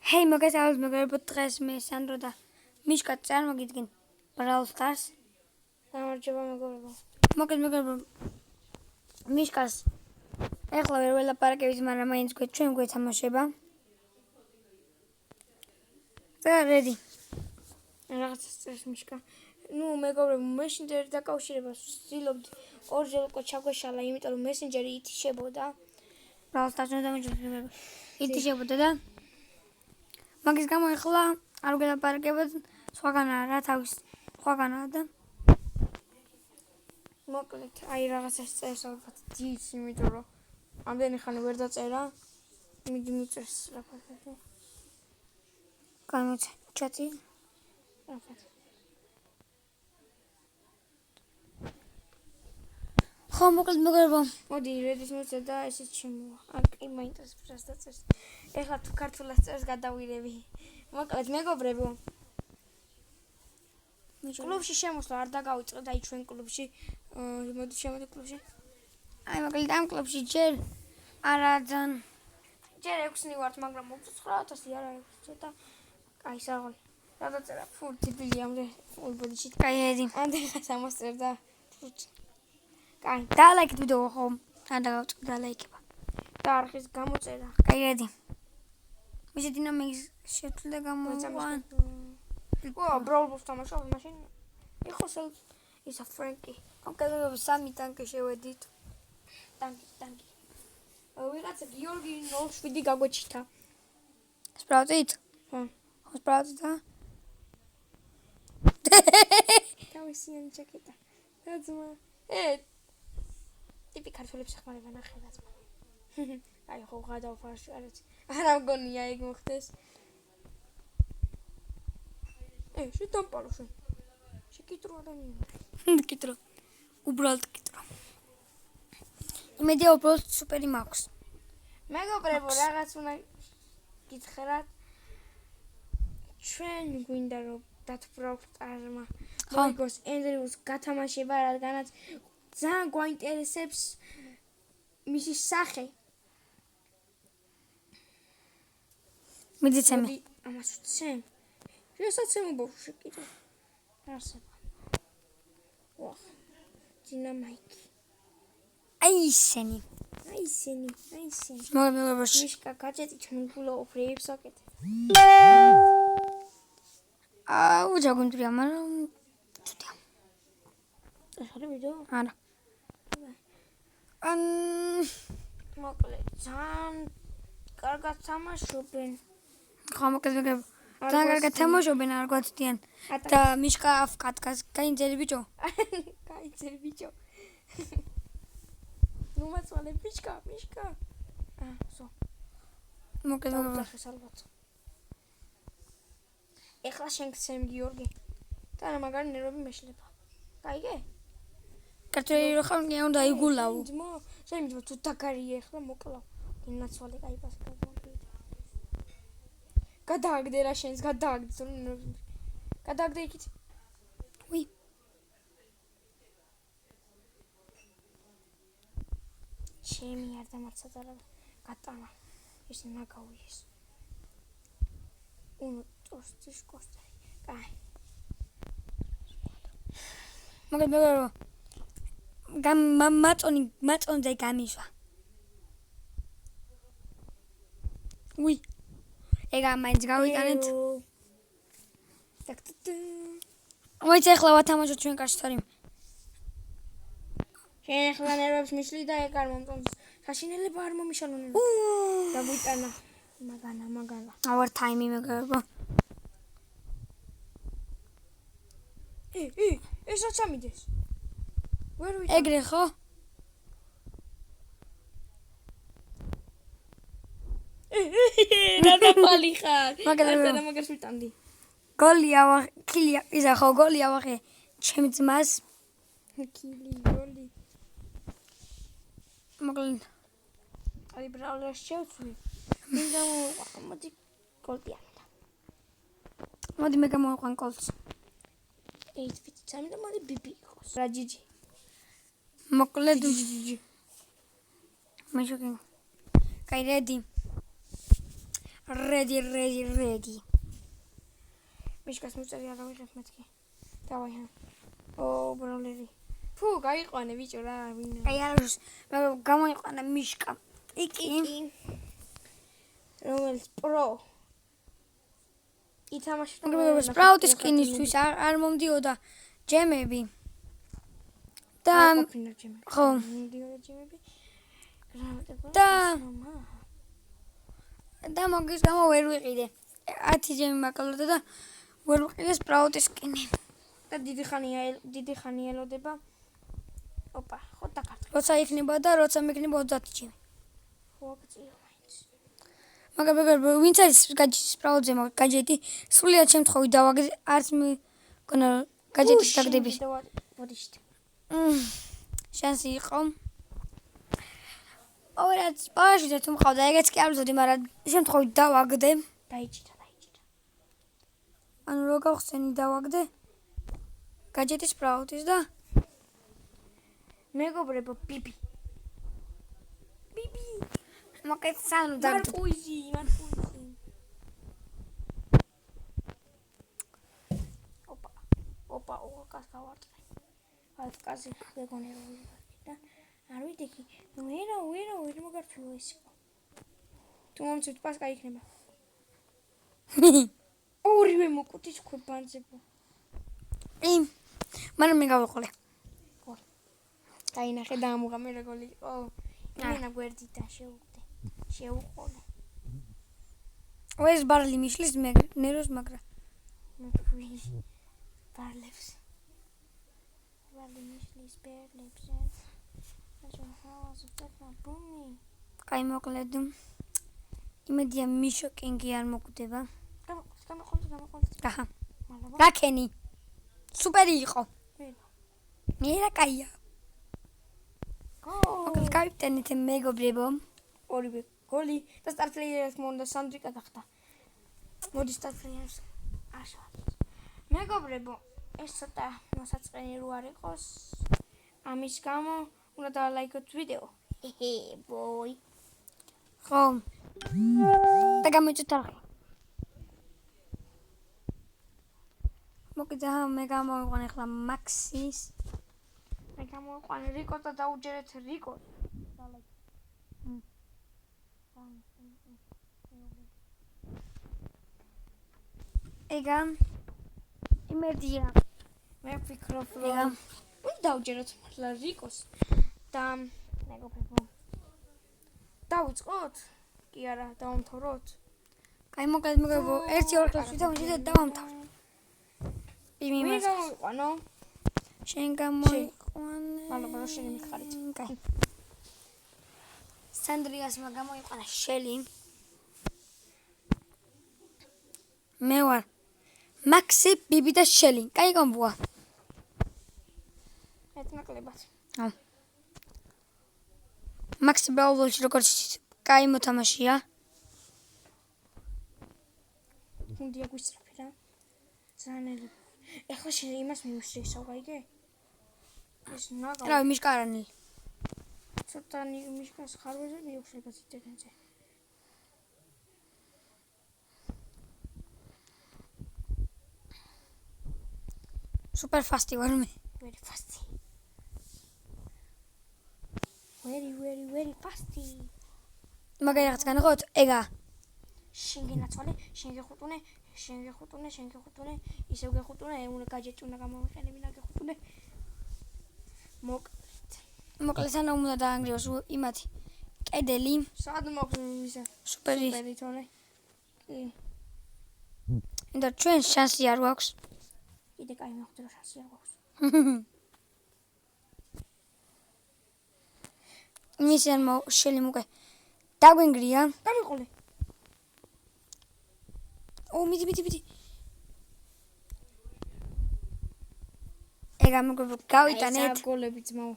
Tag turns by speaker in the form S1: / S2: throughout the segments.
S1: Hey, მოგესალმებით მეგობრებო, დღეს მე სანდრო და მიშკა წარმოგიდგენ Brawl Stars.
S2: გამარჯობა მეგობრებო.
S1: მოგეთ მეგობრებო, მიშკას ეხლა ვერ ველაპარაკებით, მაგრამ მაინც ჩვენ გვეთამაშება. და რედი.
S2: რაღაცა წეს მიშკა. მეგობრებო, მესენჯერი დაკავშირებას ვცდილობთ ორჯერ უკვე ჩაგვეშალა, იმიტომ რომ მესენჯერი ითიშებოდა.
S1: Brawl Stars-ში დამოჩვენებები. ითიშებოდა და მაგის გამო ეხლა არ ველაპარაკებთ, სხვაგანაა რა თავის სხვაგანაა და
S2: მოკლედ, აი რაღაცას წერს ალბათ დიც, იმიტომ რომ ამდენი ხანი ვერ დაწერა. მიდი მიწერს რაღაცა.
S1: გამოიცა ჩატი.
S2: რაღაცა.
S1: ხო, მოკლედ მეგობრებო,
S2: მოდი რედის მოწე და ესეც შემოვა. აი მაინტერესებს რას დაწერს. ეხლა თუ ქართულად წერს გადავირები. მოკლედ მეგობრებო, კლუბში შემოსვლა არ დაგავიწყეთ, აი ჩვენ კლუბში. მოდი შემოდი კლუბში.
S1: აი მოკლედ ამ კლუბში ჯერ არაძან
S2: ჯერ 6-ნი ვართ, მაგრამ 9,000 არა 6 ცოტა. აი საღოლი. რა დაწერა? ფუ ტიპილი ამდე ულბოდიში.
S1: კაი ედი.
S2: ამდე სამოსწერდა. კაი,
S1: და ლაიქით ვიდეო ხო? არ დავაწყო და ლაიქება.
S2: და არხის გამოწერა.
S1: კაი ედი. მისი დინამიკის შეცვლა გამოუვან.
S2: ვა, Brawl Ball თამაშობ მაშინ. იხოს ისა ფრენკი.
S1: კონკრეტულად 3 ტანკი შევედით.
S2: ტანკი. ვიღაცა გიორგი 07 გაგვეჩითა.
S1: სპრაუტით?
S2: ხო.
S1: ხო სპრაუტით და
S2: თავისიანი ჩაკეტა. დაძმა. ტიპი ქართველებს ხმარება ნახე დაძმა. აი ხო გადავფარში არც. არა მგონია ეგ მოხდეს. შეტამპალო შენ. შეკიტრო ადამიანი.
S1: კიტრო. უბრალოდ კიტრო. იმედია უბრალოდ სუპერი მაქვს.
S2: მეგობრებო, რაღაც უნდა გითხრათ. ჩვენ გვინდა რომ დათვრავთ არმა. მოიგოს ენდრიუს გათამაშება, რადგანაც ძალიან გვაინტერესებს მისი სახე.
S1: მიდიცემი.
S2: ამას ვცემ. შესაძლოა ბავშვი კიდე. არსება. ვახ. დინამიკი.
S1: აი ისენი. მოგებებოш.
S2: მიშკა გაჭეტი ჩმიგულო ფრეებს აკეთე.
S1: აუ ჯაგუნტრია, მაგრამ ცუდია.
S2: ეს არის ვიდეო?
S1: არა.
S2: მოკლედ, ძალიან კარგად თამაშობენ.
S1: ხო, მოკლედ მეგობრებო. ძალიან კარგად თამაშობენ, არ გვაცდიან. და მიშკა აფკატკას, გაინძელი ბიჭო.
S2: გაინძელი ბიჭო. ნუ მაწვალე მიშკა. სო.
S1: მოკლედ მეგობრებო.
S2: ალბათ. ეხლა შენ გცემ გიორგი. და მაგარი ნერვები მეშლება. გაიგე?
S1: კარტელი რო ხარ, უნდა იგულავ.
S2: შენ თუ დაგარიე ეხლა მოკლავ. გინაცვალე კაი პასი გადავაგდე. გადააგდე რა შენს, გადააგდე იქით.
S1: უი.
S2: ჩემი არ დამარცხა და გატანა. ეს ნაგავიეს. ტოსტის კოსტერი. კაი.
S1: მოკლედ მეგობრებო. მაწონზე გამიშვა. უი. ეგა მაინც გავიტანეთ. მოიცა ახლა ვათამაშოთ ჩვენ კაშთარი.
S2: შენ ახლა ნერვებს მიშლი და ეგ არ მომწონს. საშინელება არ მომიშალონ. დაგვიტანა. მაგანა.
S1: Our time მეგობრებო.
S2: ესაც ამიდეს. ვერ ვიცი.
S1: ეგრე ხო?
S2: რა დაფალი ხარ?
S1: მაგალითად
S2: მაგას ვიტანდი.
S1: გოლი კილია, ისა ხო გოლი ავახე ჩემ ძმას.
S2: გოლი.
S1: მოკლედ
S2: აი ბრაულერს შევცვლი. მინდა მოდი გოლი ამდა.
S1: მოდი მე გამოვიყვან კოლს.
S2: ეს ვიცი, სამი მოდი ბიბი იყოს. რა ჯიჯი.
S1: მოკლედ
S2: ჯიჯი.
S1: მე შეგენ. კაი რედი. რედი.
S2: მიშკას მოწერი არ ავიღებ მეთქი. დავაი. ბროლერი. ფუ, გაიყვანე ბიჭო რა, ვინ.
S1: აი არის მე გამოიყვანა მიშკა. იკი.
S2: რომელიც პრო. ითამაშე
S1: მაგრამ სპრაუტის სკინისთვის არ მომდიოდა ჯემები. და ხო.
S2: მომდიოდა ჯემები.
S1: და მაგის გამო ვერ ვიყიდე. 10 ჯემი მაკლოდა და ვერ ვიყიდე სპრაუტის სკინი.
S2: და დიდი ხანი ელოდება. ოპა, ხო დაკარგე.
S1: როცა იქნება და როცა მეკნება 30 ჯემი.
S2: ხო გწიო მაინც.
S1: მაგრამ ვინც არის სპრაუტზე გაჯეტი, სრულიად შემთხვევით დავაგდე, არც მეკონა გაჯეტის დაგდების.
S2: ვოდიშტ.
S1: შანსი იყო. ორად სპარში თუ მყავდა, ეგეც კი არ ვზოდი, მაგრამ შემთხვევით დავაგდე.
S2: დაიჭირა.
S1: ანუ რო გავხსენი დავაგდე გაჯეტის სპრაუტის და
S2: მეგობრებო ბიბი.
S1: მოკეთ სანუ დაგდე.
S2: მარკუიზი. ოპა, კას გავარტყე. აი კაზი ეგონე რომ და არ ვიდექი. ვერა მოგარჩულა ეს. თუ მომწვით პასკა იქნება. ორივე მოკუთის ქვებანძებო.
S1: მაგრამ მე გავიყოლე.
S2: დაინახე და ამუღამე როგორი იყო. იმენა გვერდიდან შეუყოლე.
S1: ეს ბარლი მიშლის ნეროს მაგრა.
S2: ბარლებს. ბარლი მიშლის ბერლებს.
S1: კაი მოკლედ. იმედია მიშო კინგი არ მოკვდება.
S2: გამოყოლე.
S1: აჰა. რაკენი. სუპერი იყო. მერა კაია. მოკლედ კაპიტანით მეგობრებო.
S2: ორივე გოლი და სტარტპლეიერს მონდა სანდრიკა გახდა. მოდი სტარტპლეიერს აშავთ. მეგობრებო, ეს ცოტა მოსაწყენი რო არ იყოს. ამის გამო უნდა დალაიქოთ ვიდეო. ბოი.
S1: ხო. და გამოიწვით არხი. მოკიდა მე გამოიყვანე ახლა მაქსის.
S2: მე გამოიყვანე რიკოს და დაუჯერეთ რიკოს.
S1: ეგა იმედია
S2: მე ვფიქრობ რომ უნდა დაუჯეროთ მართლა რიკოს და მეგობრებო დავიწყოთ? კი არა, დავამთავროთ?
S1: კაი მოკლედ მეგობრებო, 1-2 ვიდეოში და დავამთავრე.
S2: მე გამოიყვანო.
S1: შენ გამოიყვანე.
S2: მადლობა რომ შენი მიხარით.
S1: კაი. სანდრიასმა გამოიყვანა შელი. მე ვარ მაქსი, ბიბი და შელი. კაი კომბოა.
S2: ეთნაკლებად.
S1: მაქსი ბაულში როგორც კაი მოთამაშია.
S2: უნდია გვისწრაფე რა. ზანელი. ეხლა შენ იმას მიუსწრისო, გაიგე? ეს ნაგა.
S1: რა მიშკარანი.
S2: ცოტა მიშკას ხარვეზე მიუხდება ციტენზე.
S1: სუპერ ფასტი ვარ მე.
S2: Very fast. Very fast.
S1: მაგარი რაღაც განაყოთ, ეგა.
S2: შენ გენაცვალე, შენ გეხუტუნე, ისევ გეხუტუნე, უნდა გაჯეტი უნდა გამოვიყენე, ვინა გეხუტუნე.
S1: მოკლედ ანა უნდა დაანგრიოს იმათი. კედელი.
S2: სად მოგვი ისა?
S1: სუპერი
S2: თორე. კი.
S1: და ჩვენ შანსი არ გვაქვს.
S2: კიდე კაი მოხდა რომ შანსი არ გვაქვს.
S1: მისიან შელი მოკე. დაგვენგრია.
S2: გამიყოლე.
S1: მიდი. ეგა მოგებო გავიტანეთ.
S2: გოლები ძმაო.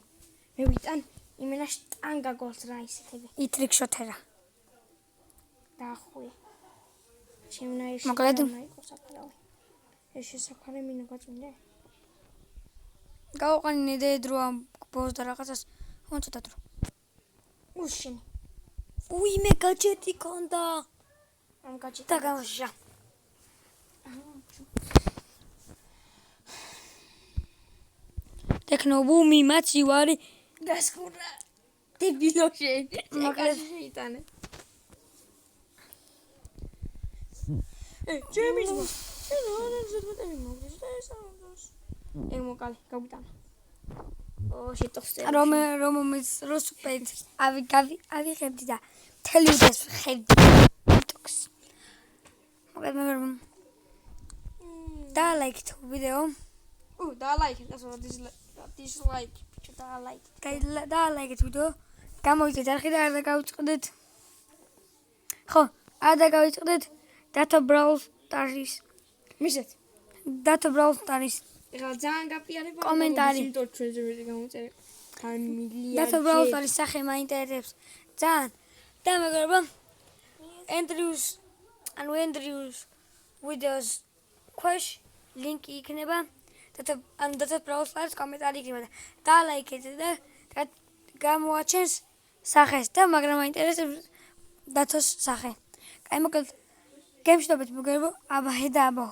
S2: მე ვიტან იმენა შტანგა გოლს რა ისეთები.
S1: იტრიკ შოთერა.
S2: დახვი. შემნაირი
S1: მოკლედ.
S2: ეს შესაქმე მინა გაწუნდე.
S1: გავყანინე დრო ამ ბოს და რაღაცას მოწოდა დრო.
S2: უშენი.
S1: მე გაჯეტი კონდა.
S2: ამ გაჩი
S1: და გამოსშა. ტექნობუმი მაცი ვარი
S2: გასკურა დებილო შენ
S1: მოკლედ.
S2: შეიტანე ჩემი ძმა შენ რა ზედმეტები მოგდის და ეს ამბობს მოკალი გავიტანა შეტოხსე
S1: რომის რუსპეთ ავიღებდი და მთელი უდას ხედი ტოქს. მოკლედ მე და ლაიქით ვიდეო
S2: და ლაიქი და დისლაიკი ბიჭო და ლაიქი
S1: და ლაიქით ვიდეო გამოიწეთ არხი და არ დაგავიწყდეთ. ხო, არ დაგავიწყდეთ დატა ბრაულ სტარის
S2: მისეთ
S1: დატა ბრაულ სტარის
S2: ეხლა ძალიან გაფიარება
S1: კომენტარი.
S2: იმიტომ ჩვენზე მეტი გამოწერე ან მილიარდ
S1: დატა ბრაულ სტარის სახე მაინტერესებს ძალიან და მეგობრებო ენდრიუს ვიდეოს ქვეშ ლინკი იქნება დატა ბრაულ სტარის კომენტარი იქნება და ლაიქეთ და გამოაჩენს სახეს და მაგრამ მაინტერესებს დათოს სახე. კაი მოკლედ გემშვიდობეთ მეგობრებო აბა და აბა